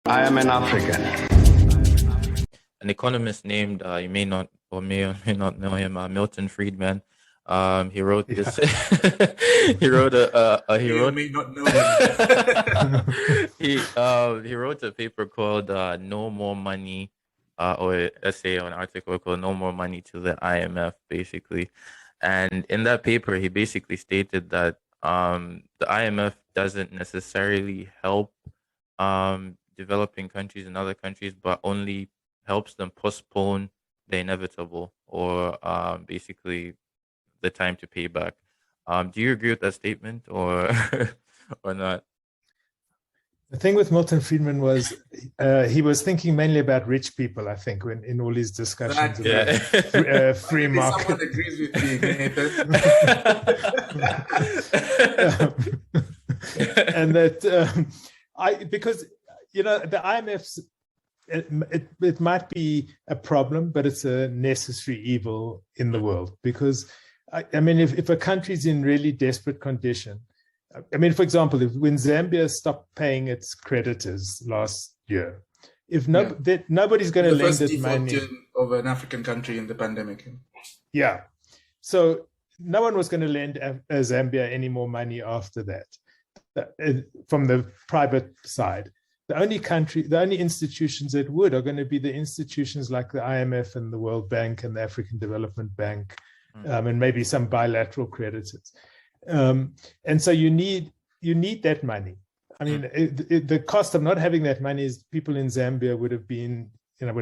I am an African. An economist named, you may not or may not know him, Milton Friedman. He wrote this. He wrote he wrote. may not know him. He wrote a paper called "No More Money," or an essay or an article called "No More Money to the IMF," basically. And in that paper, he basically stated that the IMF doesn't necessarily help developing countries and other countries, but only helps them postpone the inevitable, or basically the time to pay back. Do you agree with that statement, or or not? The thing with Milton Friedman was he was thinking mainly about rich people, I think, when in all his discussions about free market. Someone agrees with me, Nathan. And that because the IMF's it might be a problem, but it's a necessary evil in the world, because I mean, if a country's in really desperate condition, I mean, for example, when Zambia stopped paying its creditors last year, nobody's going to lend it money. Of an African country in the pandemic. Yeah, so no one was going to lend Zambia any more money after that from the private side. The only institutions that are going to be the institutions like the IMF and the World Bank and the African Development Bank, and maybe some bilateral creditors. And so you need that money. I mean, the cost of not having that money is people in Zambia would have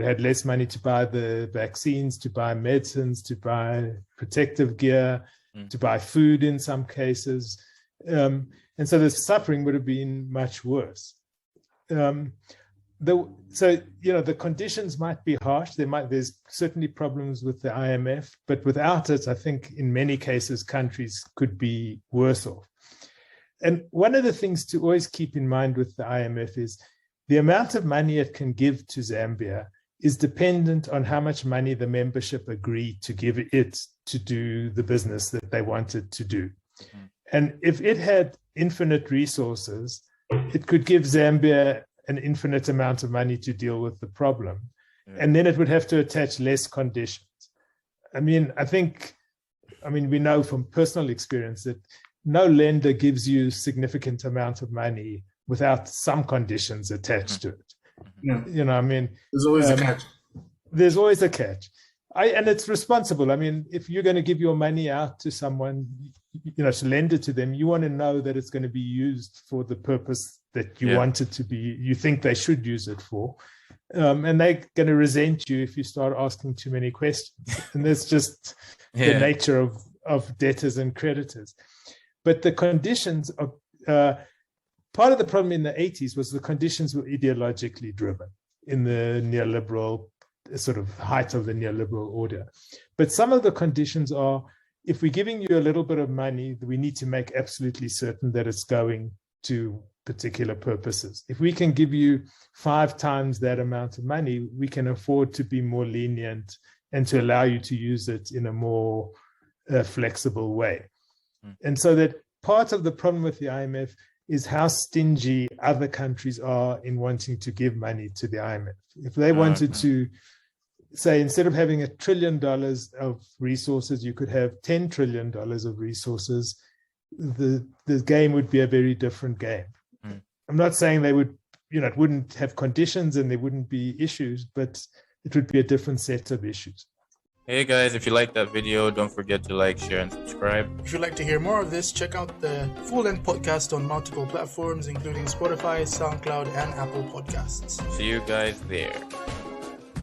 had less money to buy the vaccines, to buy medicines, to buy protective gear, to buy food in some cases. And so the suffering would have been much worse. The conditions might be harsh. There's certainly problems with the IMF, but without it, I think in many cases countries could be worse off. And one of the things to always keep in mind with the IMF is the amount of money it can give to Zambia is dependent on how much money the membership agreed to give it to do the business that they wanted to do. And if it had infinite resources, it could give Zambia an infinite amount of money to deal with the problem. And then it would have to attach less conditions. I mean, we know from personal experience that no lender gives you significant amount of money without some conditions attached to it. Yeah. There's always a catch. There's always a catch. And it's responsible. I mean, if you're going to give your money out to someone, to lend it to them, you want to know that it's going to be used for the purpose that you want it to be, you think they should use it for. And they're going to resent you if you start asking too many questions. And that's just the nature of debtors and creditors. But the conditions of part of the problem in the 80s was the conditions were ideologically driven in the neoliberal sort of height of the neoliberal order. But some of the conditions are, if we're giving you a little bit of money, we need to make absolutely certain that it's going to particular purposes. If we can give you 5 times that amount of money, we can afford to be more lenient and to allow you to use it in a more flexible way. And so that part of the problem with the IMF is how stingy other countries are in wanting to give money to the IMF. If they wanted to say, instead of having $1 trillion of resources, you could have $10 trillion of resources, the game would be a very different game. I'm not saying they would, it wouldn't have conditions and there wouldn't be issues, but it would be a different set of issues. Hey guys, if you liked that video, don't forget to like, share, and subscribe. If you'd like to hear more of this, check out the full-length podcast on multiple platforms, including Spotify, SoundCloud, and Apple Podcasts. See you guys there.